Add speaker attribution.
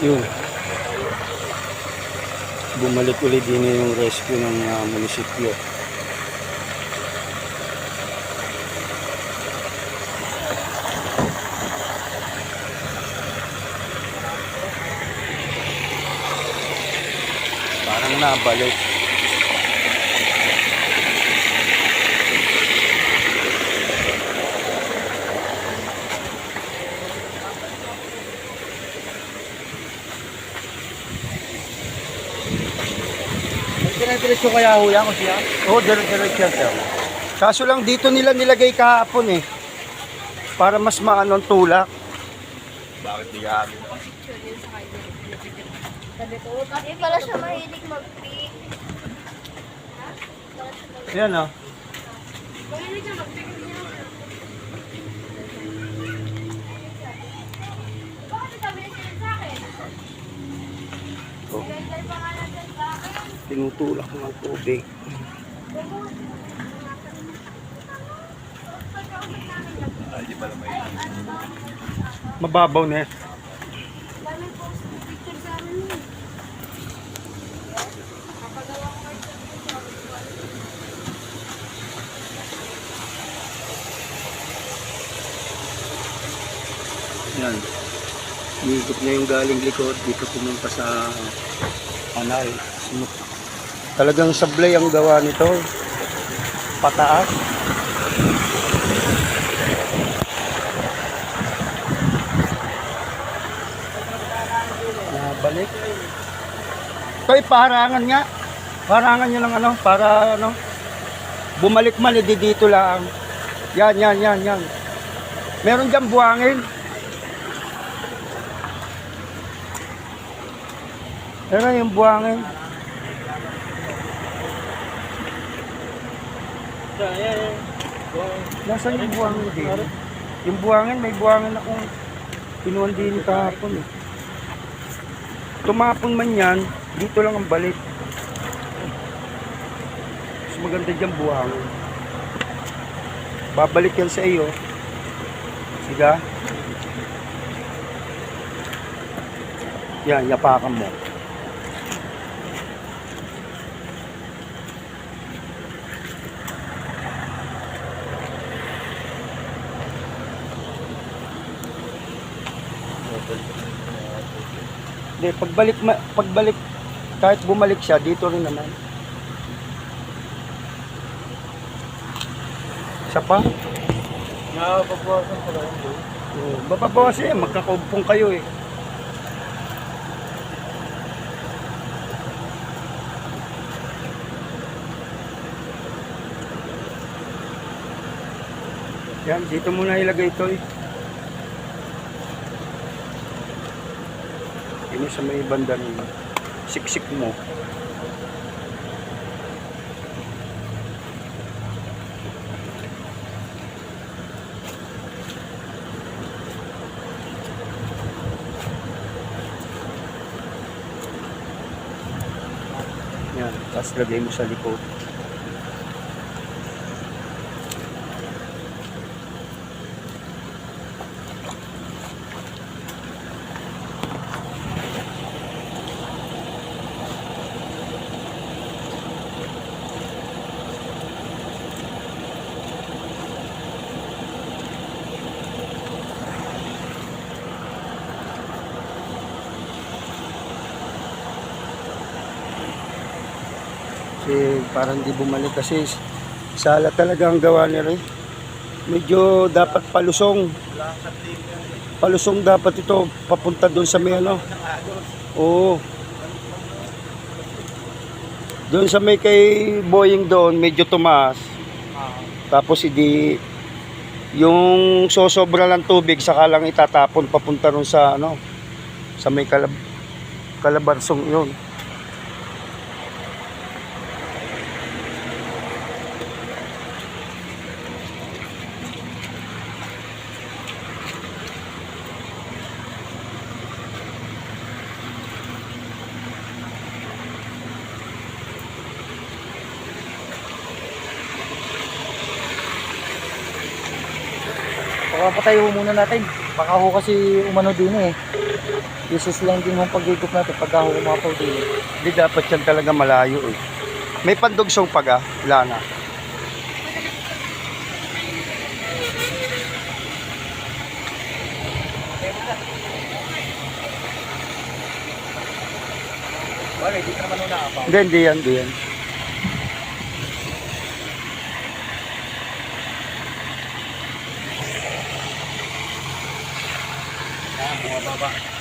Speaker 1: Yun. Bumalik ulit din yung rescue ng munisipyo. Parang nabalik.
Speaker 2: Dire-diretso kaya ho yan kasi yan?
Speaker 1: Oo, dire-diretso yan, sir. Kaso lang dito nila nilagay kahapon eh. Para mas maano ang tulak.
Speaker 2: Bakit di kami?
Speaker 3: Hindi pala siya mahilig mag-trick.
Speaker 1: Yan o.
Speaker 3: Mahilig siya mag-trick. Bakit sabi niya sa akin?
Speaker 1: Oh,
Speaker 3: Ganda pa nga natin sa akin.
Speaker 1: tinutulak ng tubig.
Speaker 2: Di pala may...
Speaker 1: Mababaw na eh.
Speaker 3: Dami post picture sa amin yun. Kapagawa ko kayo sa
Speaker 1: Yan. Iikot na yung galing likod. Dito pumunta sa anal. Talagang sablay ang gawa nito. Pataas. Balik. Ito ay paharangan nga. Paharangan nyo ng ano, para ano, bumalik man, edi dito lang. Yan. Meron dyan buhangin. Meron yung buhangin. Nasaan yung buhangin din? Yung buhangin, may buhangin akong pinuhan din kahapon eh. Tumapon man yan, dito lang ang balik. Mas maganda dyan buhangin. Babalik yan sa iyo. Siga. Yan, yapakan mo. Hindi, pagbalik, kahit bumalik siya, dito rin naman. Isa pa?
Speaker 2: Nakapagbawasan pala yun doon.
Speaker 1: Oo, mababawas eh, magkakaupong kayo eh. Yan, dito muna ilagay ito eh. Ini sa may banda ng siksik mo. Yan, tapos lagay mo sa likod. Kasi parang di bumalik kasi sala talaga ang gawa nila eh. Medyo dapat palusong. Palusong dapat ito papunta doon sa may ano. Oo. Doon sa may kay Boying doon medyo tumaas. Tapos hindi yung sosobra lang tubig saka lang itatapon papunta ron sa ano sa may Calabarzong yun.
Speaker 2: Papatayo muna natin. Baka ho kasi umano din eh. Isis lang din yung pag-ikot natin pag ako kumapaw dito.
Speaker 1: Hindi dapat yan talaga malayo eh. May pandugsong pag wala na.
Speaker 2: Wala, hindi ka naman nung naapaw.
Speaker 1: Hindi yan, hindi yan.
Speaker 2: Bumababa.